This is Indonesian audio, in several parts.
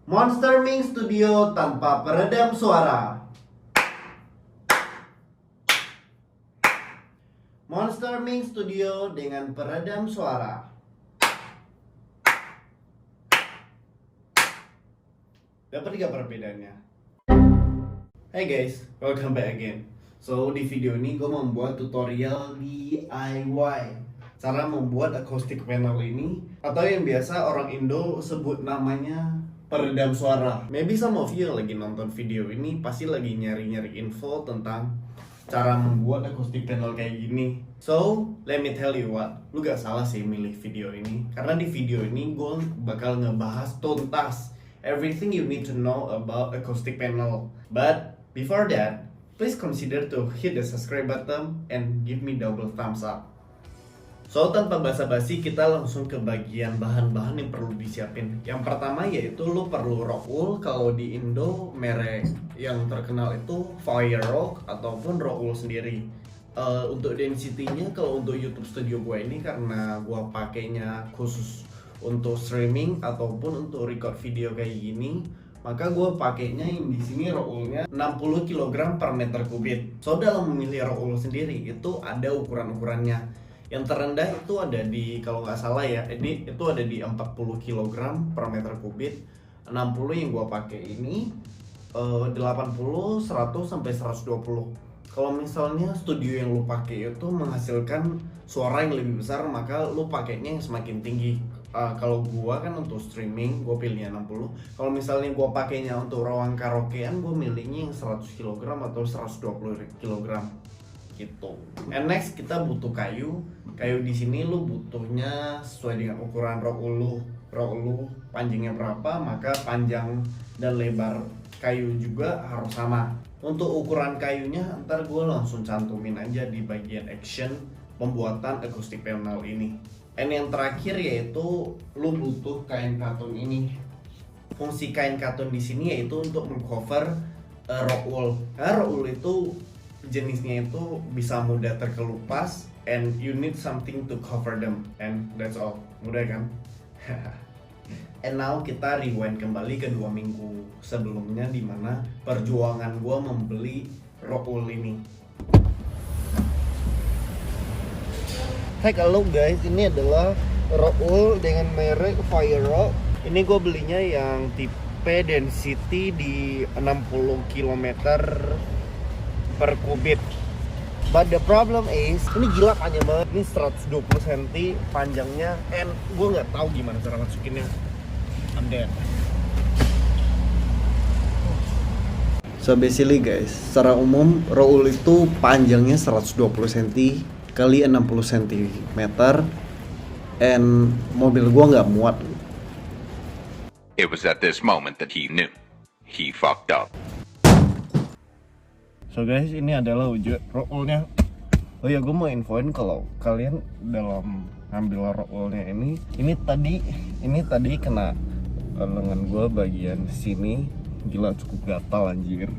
Monster Ming Studio tanpa peredam suara. Monster Ming Studio dengan peredam suara. Dapat gak perbedaannya? Hey guys, welcome back again. So di video ini gue membuat tutorial DIY cara membuat acoustic panel ini, atau yang biasa orang Indo sebut namanya peredam suara. Maybe some of you lagi nonton video ini pasti lagi nyari-nyari info tentang cara membuat acoustic panel kayak gini. So, let me tell you what, lu gak salah sih milih video ini, karena di video ini gue bakal ngebahas tuntas everything you need to know about acoustic panel. But before that, please consider to hit the subscribe button and give me double thumbs up. So, tanpa basa-basi kita langsung ke bagian bahan-bahan yang perlu disiapin. Yang pertama yaitu lu perlu rock wool. Kalau di Indo merek yang terkenal itu Fire Rock ataupun rock wool sendiri. Untuk density-nya kalau untuk YouTube Studio gue ini karena gue pakainya khusus untuk streaming ataupun untuk record video kayak gini, maka gue pakainya yang di sini rock wool-nya 60 kg per meter kubik. So, dalam memilih rock wool sendiri itu ada ukuran-ukurannya. Yang terendah itu ada di, kalau nggak salah ya, itu ada di 40 kg per meter kubik. 60 yang gua pakai ini 80, 100 sampai 120. Kalau misalnya studio yang lu pakai itu menghasilkan suara yang lebih besar, maka lu pakainya yang semakin tinggi. Kalau gua kan untuk streaming gua pilihnya 60. Kalau misalnya gua pakainya untuk ruang karaokean, gua milihnya yang 100 kg atau 120 kg gitu. And next kita butuh kayu. Kayu di sini lu butuhnya sesuai dengan ukuran rock wool lu panjangnya berapa, maka panjang dan lebar kayu juga harus sama. Untuk ukuran kayunya ntar gue langsung cantumin aja di bagian action pembuatan acoustic panel ini. And yang terakhir yaitu lu butuh kain katun ini. Fungsi kain katun di sini yaitu untuk mengcover rock wool. Karena rock wool itu jenisnya itu bisa mudah terkelupas, and you need something to cover them, and that's all. Mudah kan? And now kita rewind kembali ke 2 minggu sebelumnya, dimana perjuangan gue membeli rock wool ini. Take a look guys, ini adalah rock wool dengan merek Fire Rock. Ini gue belinya yang tipe density di 60 km per kubik. But the problem is, ini gila panjang banget. Ini 120 cm panjangnya, and gue nggak tahu gimana cara masukinnya. I'm dead. So basically guys, secara umum rock wool itu panjangnya 120 cm kali 60 cm, and mobil gue nggak muat. It was at this moment that he knew he fucked up. So guys, ini adalah wujud rock wool-nya. Oh ya, gue mau infoin kalau kalian dalam ngambil rock wool-nya ini tadi kena lengan gue bagian sini. Gila, cukup gatal anjir.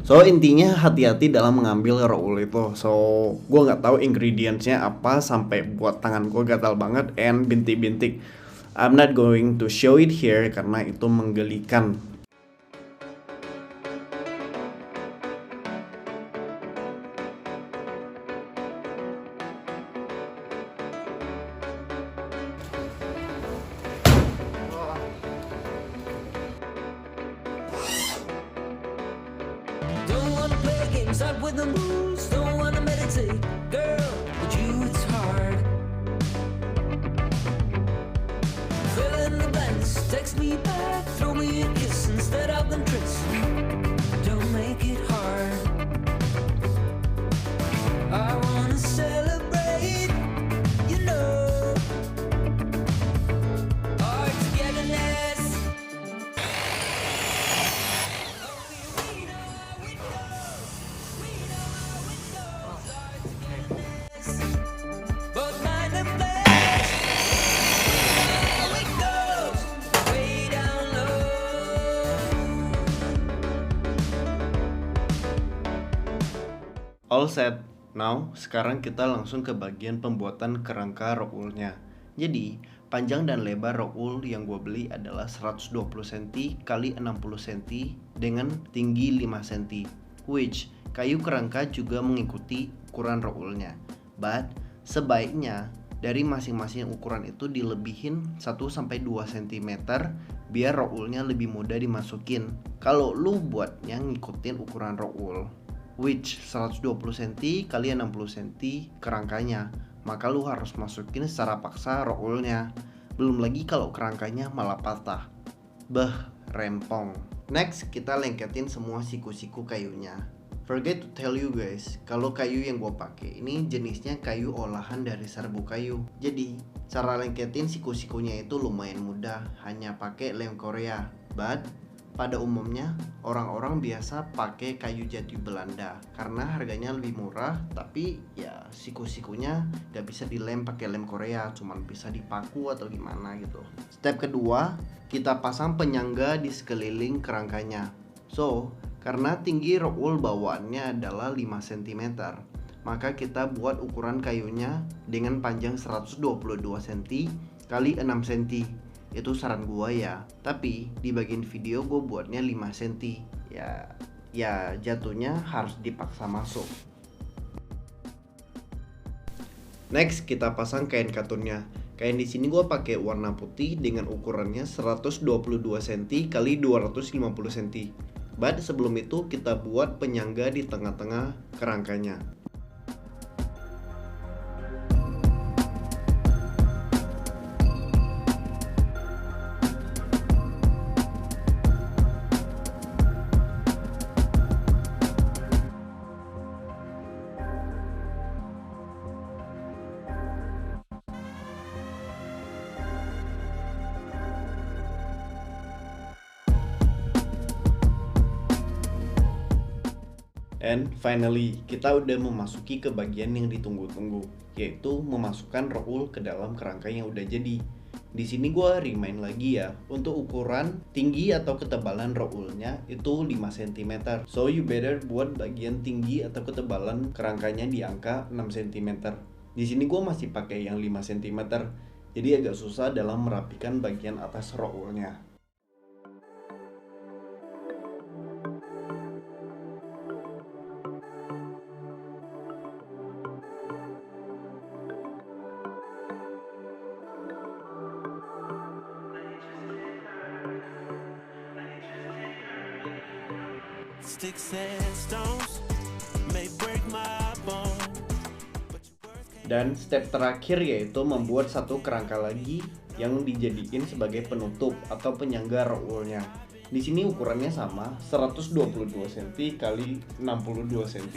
So intinya hati-hati dalam mengambil rock wool itu. So gue nggak tahu ingredients-nya apa sampai buat tangan gue gatal banget and bintik-bintik. I'm not going to show it here karena itu menggelikan. Start with the moves, don't wanna meditate. Girl, with you it's hard. Fill in the blanks, text me back, throw me a kiss instead of them tricks. Don't make it hard. I wanna celebrate, you know, our togetherness. All set. Now, sekarang kita langsung ke bagian pembuatan kerangka rock wool-nya. Jadi, panjang dan lebar rock wool yang gue beli adalah 120 cm kali 60 cm dengan tinggi 5 cm, which kayu kerangka juga mengikuti ukuran rock woolnya. But sebaiknya dari masing-masing ukuran itu dilebihin 1-2 cm biar rock woolnya lebih mudah dimasukin. Kalau lu buatnya ngikutin ukuran rock wool, which 120 cm kali 60 cm kerangkanya, maka lu harus masukin secara paksa rock woolnya. Belum lagi kalau kerangkanya malah patah. Rempong. Next, kita lengketin semua siku-siku kayunya. Forget to tell you guys, kalau kayu yang gue pakai ini jenisnya kayu olahan dari serbu kayu. Jadi, cara lengketin siku-sikunya itu lumayan mudah, hanya pakai lem Korea. But pada umumnya orang-orang biasa pakai kayu jati Belanda karena harganya lebih murah, tapi ya siku-sikunya gak bisa dilem pakai lem Korea, cuman bisa dipaku atau gimana gitu. Step kedua, kita pasang penyangga di sekeliling kerangkanya. So, karena tinggi rock wool bawaannya adalah 5 cm, maka kita buat ukuran kayunya dengan panjang 122 cm kali 6 cm. Itu saran gua ya. Tapi di bagian video gue buatnya 5 cm. Ya jatuhnya harus dipaksa masuk. Next, kita pasang kain katunnya. Kain di sini gue pakai warna putih dengan ukurannya 122 cm kali 250 cm. But sebelum itu kita buat penyangga di tengah-tengah kerangkanya. And finally, kita udah memasuki ke bagian yang ditunggu-tunggu, yaitu memasukkan rock wool ke dalam kerangka yang udah jadi. Di sini gue remind lagi ya, untuk ukuran tinggi atau ketebalan rock woolnya itu 5 cm. So you better buat bagian tinggi atau ketebalan kerangkanya di angka 6 cm. Di sini gue masih pakai yang 5 cm, jadi agak susah dalam merapikan bagian atas rock woolnya. Sticks and stones may break my bone. Dan step terakhir yaitu membuat satu kerangka lagi yang dijadiin sebagai penutup atau penyangga rock woolnya. Di sini ukurannya sama, 122 cm kali 62 cm.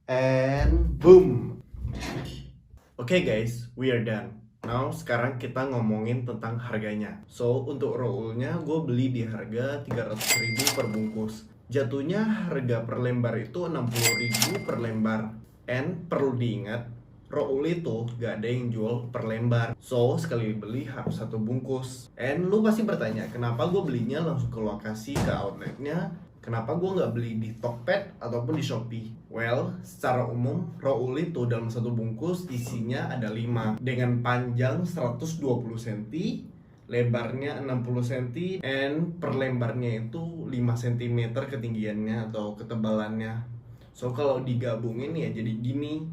And boom. Oke guys, we are done. Now sekarang kita ngomongin tentang harganya. So untuk rock woolnya gue beli di harga 300.000 per bungkus. Jatuhnya harga per lembar itu 60.000 per lembar. And perlu diingat, rock wool itu gak ada yang jual per lembar. So sekali beli harus satu bungkus. And lu pasti bertanya, kenapa gue belinya langsung ke lokasi, ke outletnya? Kenapa gue nggak beli di Tokped ataupun di Shopee? Well, secara umum rock wool itu dalam satu bungkus isinya ada 5 dengan panjang 120 cm, lebarnya 60 cm, and per lembarnya itu 5 cm ketinggiannya atau ketebalannya. So kalau digabungin ya jadi gini,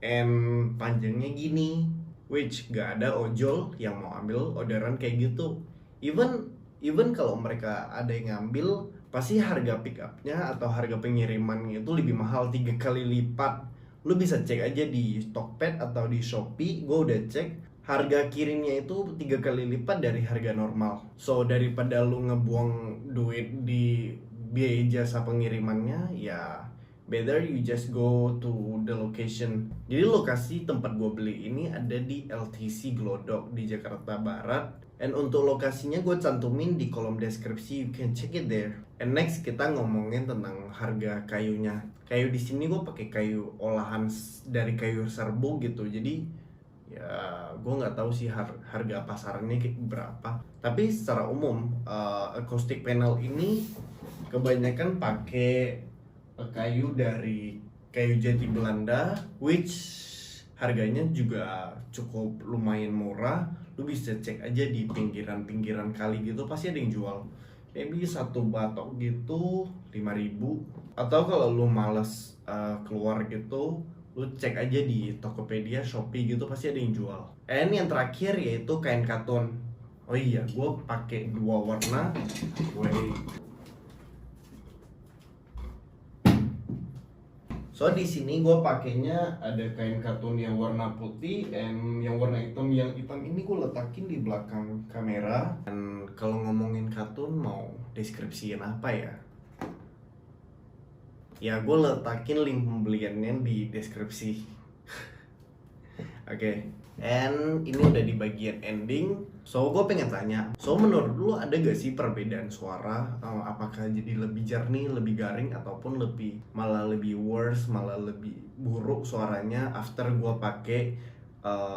and panjangnya gini, which gak ada ojol yang mau ambil orderan kayak gitu. Even kalau mereka ada yang ngambil, pasti harga pick up-nya atau harga pengirimannya itu lebih mahal 3 kali lipat. Lu bisa cek aja di Tokped atau di Shopee, gue udah cek harga kirimnya itu 3 kali lipat dari harga normal. So daripada lu ngebuang duit di biaya jasa pengirimannya, ya better you just go to the location. Jadi lokasi tempat gue beli ini ada di LTC Glodok di Jakarta Barat. And untuk lokasinya gue cantumin di kolom deskripsi, you can check it there. And next kita ngomongin tentang harga kayunya. Kayu di sini gue pakai kayu olahan dari kayu serbu gitu. Jadi Ya, gue nggak tahu sih harga pasarannya kayak berapa. Tapi secara umum, acoustic panel ini kebanyakan pakai kayu dari kayu jati Belanda, which harganya juga cukup lumayan murah. Lu bisa cek aja di pinggiran-pinggiran kali gitu, pasti ada yang jual. Maybe satu batok gitu 5.000. Atau kalau lu males keluar gitu, lu cek aja di Tokopedia, Shopee gitu, pasti ada yang jual. And yang terakhir yaitu kain katun. Oh iya, gue pakai 2 warna. So di sini gue pakainya ada kain katun yang warna putih and yang warna hitam. Yang hitam ini gue letakin di belakang kamera. Dan kalau ngomongin katun mau deskripsiin apa ya? Ya gue letakin link pembeliannya di deskripsi. Oke, and ini udah di bagian ending. So gue pengen tanya, so menurut lu ada gak sih perbedaan suara? Apakah jadi lebih jernih, lebih garing, ataupun malah lebih worse, malah lebih buruk suaranya after gue pakai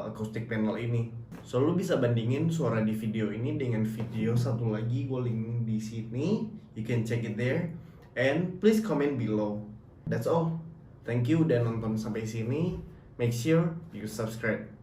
acoustic panel ini? So lu bisa bandingin suara di video ini dengan video satu lagi, gue link di sini. You can check it there. And please comment below. That's all. Thank you udah nonton sampai sini. Make sure you subscribe.